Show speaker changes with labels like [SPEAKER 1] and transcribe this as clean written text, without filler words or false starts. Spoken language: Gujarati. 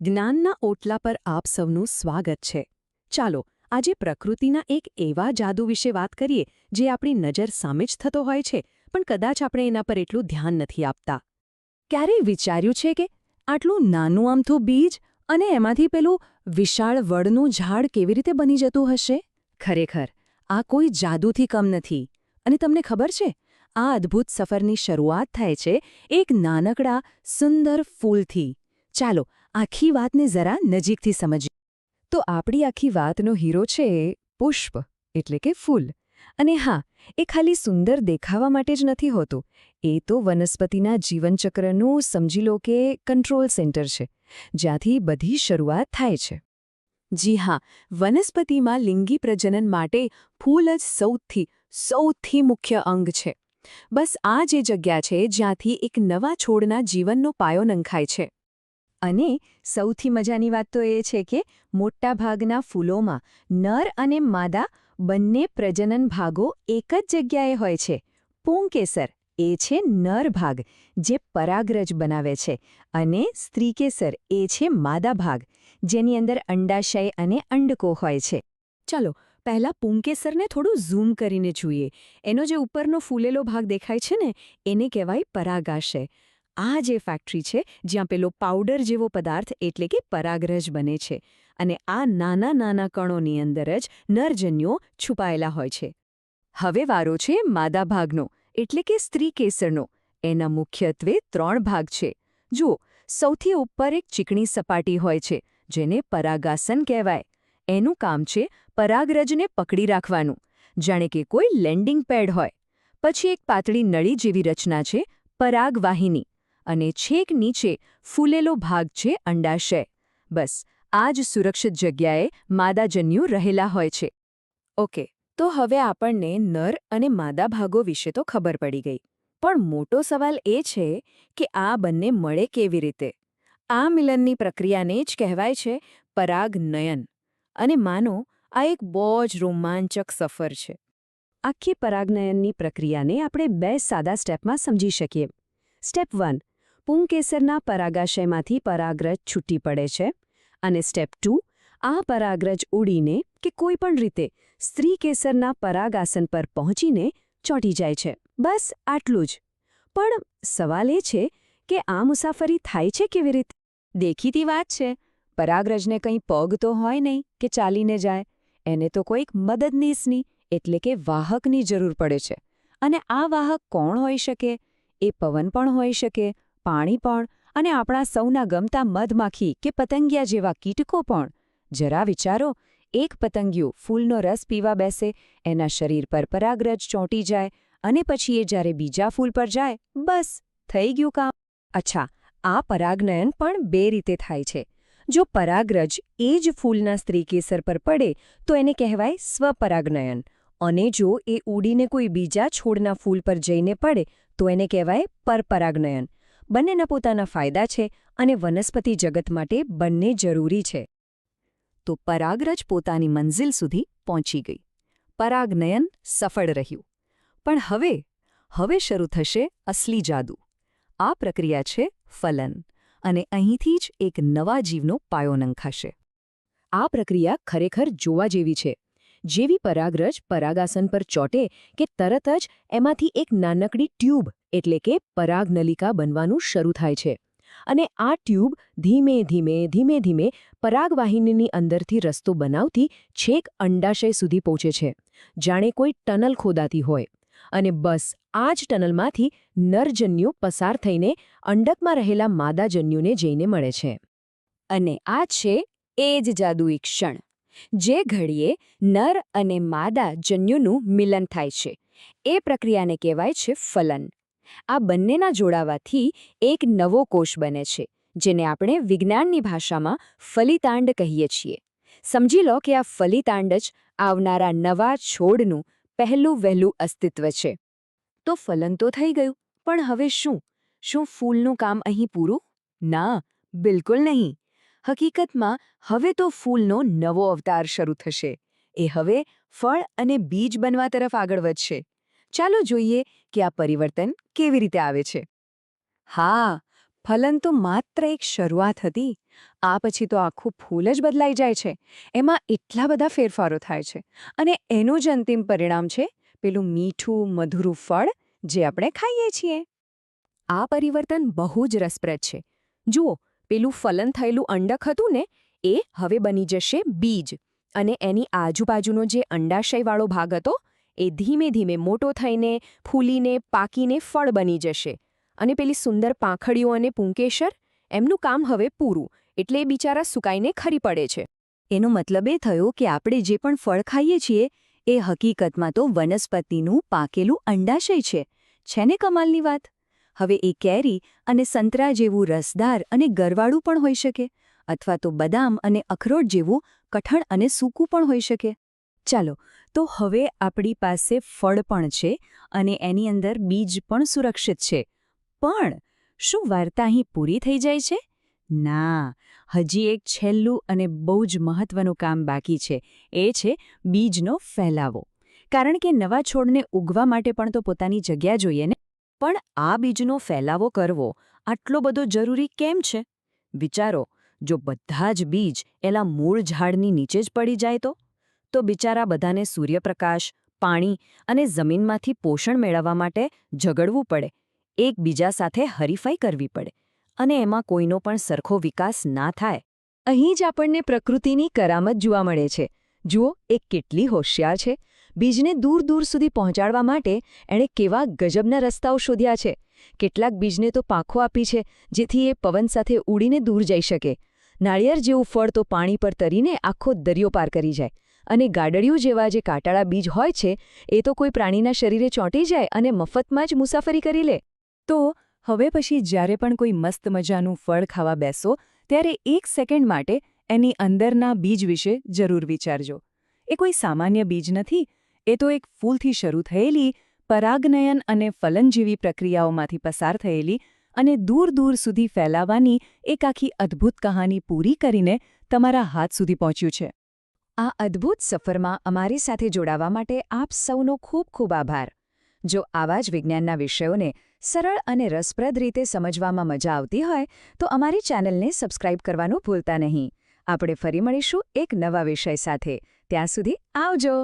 [SPEAKER 1] જ્ઞાનના ઓટલા પર આપ સૌનું સ્વાગત છે. ચાલો આજે પ્રકૃતિના એક એવા જાદુ વિશે વાત કરીએ જે આપણી નજર સામે જ થતો હોય છે, પણ કદાચ આપણે એના પર એટલું ધ્યાન નથી આપતા. ક્યારેય વિચાર્યું છે કે આટલું નાનું આમથું બીજ અને એમાંથી પેલું વિશાળ વડનું ઝાડ કેવી રીતે બની જતું હશે? ખરેખર આ કોઈ જાદુથી કમ નથી. અને તમને ખબર છે, આ અદ્ભુત સફરની શરૂઆત થાય છે એક નાનકડા સુંદર ફૂલથી. ચાલો આખી વાતને જરા નજીકથી સમજીએ. તો આપણી આખી વાતનો હીરો છે પુષ્પ, એટલે કે ફૂલ. અને હા, એ ખાલી સુંદર દેખાવા માટે જ નથી હોતું. એ તો વનસ્પતિના જીવનચક્રનું સમજી લો કે કંટ્રોલ સેન્ટર છે, જ્યાંથી બધી શરૂઆત થાય છે. જી હા, વનસ્પતિમાં લિંગી પ્રજનન માટે ફૂલ જ સૌથી મુખ્ય અંગ છે. બસ આ જે જગ્યા છે જ્યાંથી એક નવા છોડના જીવનનો પાયો નંખાય છે. અને સૌથી મજાની વાત તો એ છે કે મોટાભાગના ફૂલોમાં નર અને માદા બંને પ્રજનન ભાગો એક જ જગ્યાએ હોય છે. પુંકેસર એ છે નર ભાગ, જે પરાગરજ બનાવે છે, અને સ્ત્રીકેસર એ છે માદા ભાગ, જેની અંદર અંડાશય અને અંડકો હોય છે. ચાલો પહેલા પુંકેસરને થોડું ઝૂમ કરીને જોઈએ. એનો જે ઉપરનો ફૂલેલો ભાગ દેખાય છે ને, એને કહેવાય પરાગાશય. આ જે ફેક્ટરી છે જ્યાં પેલો પાવડર જેવો પદાર્થ એટલે કે પરાગરજ બને છે, અને આ નાના નાના કણોની અંદર જ નરજન્યો છુપાયેલા હોય છે. હવે વારો છે માદા ભાગનો, એટલે કે સ્ત્રી કેસરનો. એના મુખ્યત્વે 3 ભાગ છે. જુઓ, સૌથી ઉપર એક ચીકણી સપાટી હોય છે, જેને પરાગાસન કહેવાય. એનું કામ છે પરાગરજને પકડી રાખવાનું, જાણે કે કોઈ લેન્ડિંગ પેડ હોય. પછી એક પાતળી નળી જેવી રચના છે પરાગવાહિની, અને છેક નીચે ફૂલેલો ભાગ છે અંડાશય. બસ આ જ સુરક્ષિત જગ્યાએ માદાજન્યુ રહેલા હોય છે. ઓકે, તો હવે આપણને નર અને માદા ભાગો વિશે તો ખબર પડી ગઈ. પણ મોટો સવાલ એ છે કે આ બંને મળે કેવી રીતે? આ મિલનની પ્રક્રિયાને જ કહેવાય છે પરાગનયન. અને માનો આ એક બહુ જ રોમાંચક સફર છે. આખી પરાગનયનની પ્રક્રિયાને આપણે 2 સાદા સ્ટેપમાં સમજી શકીએ. સ્ટેપ 1, પુંકેસરના પરાગાશયમાંથી પરાગરજ છૂટી પડે છે. અને સ્ટેપ 2, આ પરાગરજ ઉડીને કે કોઈ પણ રીતે સ્ત્રી કેસરના પરાગાસન પર પહોંચીને ચોંટી જાય છે. બસ આટલું જ. પણ સવાલ એ છે કે આ મુસાફરી થાય છે કેવી રીતે? દેખીતી વાત છે, પરાગરજને કંઈ પગ તો હોય નહીં કે ચાલીને જાય. એને તો કોઈક મદદનીશની એટલે કે વાહકની જરૂર પડે છે. અને આ વાહક કોણ હોઈ શકે? એ પવન પણ હોઈ શકે, પાણી પણ, અને આપણા સૌના ગમતા મધમાખી કે પતંગિયા જેવા કીટકો પણ. જરા વિચારો, એક પતંગિયું ફૂલનો રસ પીવા બેસે, એના શરીર પર પરાગરજ ચોંટી જાય, અને પછી એ જ્યારે બીજા ફૂલ પર જાય, બસ થઈ ગયું કામ. અચ્છા, આ પરાગનયન પણ 2 રીતે થાય છે. જો પરાગરજ એ જ ફૂલના સ્ત્રીકેસર પર પડે તો એને કહેવાય સ્વપરાગનયન. અને જો એ ઉડીને કોઈ બીજા છોડના ફૂલ પર જઈને પડે તો એને કહેવાય પરપરાગનયન. બંનેના પોતાના ફાયદા છે, અને વનસ્પતિ જગત માટે બંને જરૂરી છે. તો પરાગરજ પોતાની મંઝિલ સુધી પહોંચી ગઈ. પરાગનયન સફળ રહ્યું. પણ હવે શરૂ થશે અસલી જાદુ. આ પ્રક્રિયા છે ફલન, અને અહીંથી જ એક નવા જીવનો પાયો નંખાશે. આ પ્રક્રિયા ખરેખર જોવા જેવી છે. જેવી પરાગરજ પરાગાસન પર ચોંટે કે તરત જ એમાંથી એક નાનકડી ટ્યુબ એટલે કે પરાગનલિકા બનવાનું શરૂ થાય છે. અને આ ટ્યુબ ધીમે ધીમે પરાગવાહિનીની અંદરથી રસ્તો બનાવતી છેક અંડાશય સુધી પહોંચે છે, જાણે કોઈ ટનલ ખોદાતી હોય. અને બસ આ જ ટનલમાંથી નરજન્યુ પસાર થઈને અંડકમાં રહેલા માદાજન્યુને જઈને મળે છે. અને આ છે એ જ જાદુઈ ક્ષણ, જે ઘડીએ નર અને માદા જન્યુનું મિલન થાય છે. એ પ્રક્રિયાને કહેવાય છે ફલન. આ બંનેના જોડાવાથી એક નવો કોષ બને છે, જેને આપણે વિજ્ઞાનની ભાષામાં ફલિતાંડ કહીએ છીએ. સમજી લો કે આ ફલિતાંડ જ આવનારા નવા છોડનું પહેલું વહેલું અસ્તિત્વ છે. તો ફલન તો થઈ ગયું, પણ હવે શું? શું ફૂલનું કામ અહીં પૂરું? ના, બિલકુલ નહીં. હકીકતમાં હવે તો ફૂલનો નવો અવતાર શરૂ થશે. એ હવે ફળ અને બીજ બનવા તરફ આગળ વધશે. ચાલો જોઈએ કે આ પરિવર્તન કેવી રીતે આવે છે. હા,
[SPEAKER 2] ફલન તો માત્ર એક શરૂઆત હતી. આ પછી તો આખું ફૂલ જ બદલાઈ જાય છે. એમાં એટલા બધા ફેરફારો થાય છે અને એનું જ અંતિમ પરિણામ છે પેલું મીઠું મધુરું ફળ જે આપણે ખાઈએ છીએ.
[SPEAKER 1] આ પરિવર્તન બહુ જ રસપ્રદ છે. જુઓ, પેલું ફલન થયેલું અંડક હતું ને, એ હવે બની જશે બીજ, અને એની આજુબાજુનો જે અંડાશયવાળો ભાગ હતો એ ધીમે ધીમે મોટો થઈને ફૂલીને પાકીને ફળ બની જશે. અને પેલી સુંદર પાંખડીઓ અને પુંકેસર, એમનું કામ હવે પૂરું, એટલે એ બિચારા સુકાઈને ખરી પડે છે.
[SPEAKER 2] એનો મતલબ એ થયો કે આપણે જે પણ ફળ ખાઈએ છીએ એ હકીકતમાં તો વનસ્પતિનું પાકેલું અંડાશય છે. છે ને કમાલની વાત? હવે એ કેરી અને સંતરા જેવું રસદાર અને ગરવાળું પણ હોઈ શકે, અથવા તો બદામ અને અખરોટ જેવું કઠણ અને સૂકું પણ હોઈ શકે. ચાલો, તો હવે આપણી પાસે ફળ પણ છે અને એની અંદર બીજ પણ સુરક્ષિત છે. પણ શું વાર્તા અહીં પૂરી થઈ જાય છે? ના, હજી એક છેલ્લું અને બહુ જ મહત્વનું કામ બાકી છે. એ છે બીજનો ફેલાવો. કારણ કે નવા છોડને ઉગવા માટે પણ તો પોતાની જગ્યા જોઈએ ને. પણ આ બીજનો ફેલાવો કરવો આટલો બધો જરૂરી કેમ છે? વિચારો, જો બધા જ બીજ એલા મૂળ ઝાડની નીચે જ પડી જાય તો બિચારા બધાને સૂર્યપ્રકાશ, પાણી અને જમીનમાંથી પોષણ મેળવવા માટે ઝઘડવું પડે, એકબીજા સાથે હરીફાઈ કરવી પડે, અને એમાં કોઈનો પણ સરખો વિકાસ ના થાય. અહીં જ આપણને પ્રકૃતિની કરામત જોવા મળે છે. જુઓ, એ કેટલી હોશિયાર છે. બીજને દૂર દૂર સુધી પહોંચાડવા માટે એણે કેવા ગજબના રસ્તાઓ શોધ્યા છે. કેટલાક બીજને તો પાંખો આપી છે જેથી એ પવન સાથે ઉડીને દૂર જઈ શકે. નાળિયેર જેવું ફળ તો પાણી પર તરીને આખો દરિયો પાર કરી જાય. અને ગાડડિયું જેવા જે કાંટાળા બીજ હોય છે એ તો કોઈ પ્રાણીના શરીરે ચોંટી જાય અને મફતમાં જ મુસાફરી કરી લે. તો હવે પછી જ્યારે પણ કોઈ મસ્ત મજાનું ફળ ખાવા બેસો ત્યારે 1 સેકન્ડ માટે એની અંદરના બીજ વિશે જરૂર વિચારજો. એ કોઈ સામાન્ય બીજ નથી. એ તો એક ફૂલથી શરૂ થયેલી, પરાગનયન અને ફલન જેવી પ્રક્રિયાઓમાંથી પસાર થયેલી અને દૂર દૂર સુધી ફેલાવાની એક આખી અદ્ભુત કહાની પૂરી કરીને તમારા હાથ સુધી પહોંચ્યું છે. આ અદ્ભુત સફરમાં અમારી સાથે જોડાવા માટે આપ સૌનો ખૂબ ખૂબ આભાર. જો આવા જ વિજ્ઞાનના વિષયોને સરળ અને રસપ્રદ રીતે સમજવામાં મજા આવતી હોય તો અમારી ચેનલને સબસ્ક્રાઇબ કરવાનું ભૂલતા નહીં. આપણે ફરી મળીશું એક નવા વિષય સાથે. ત્યાં સુધી આવજો.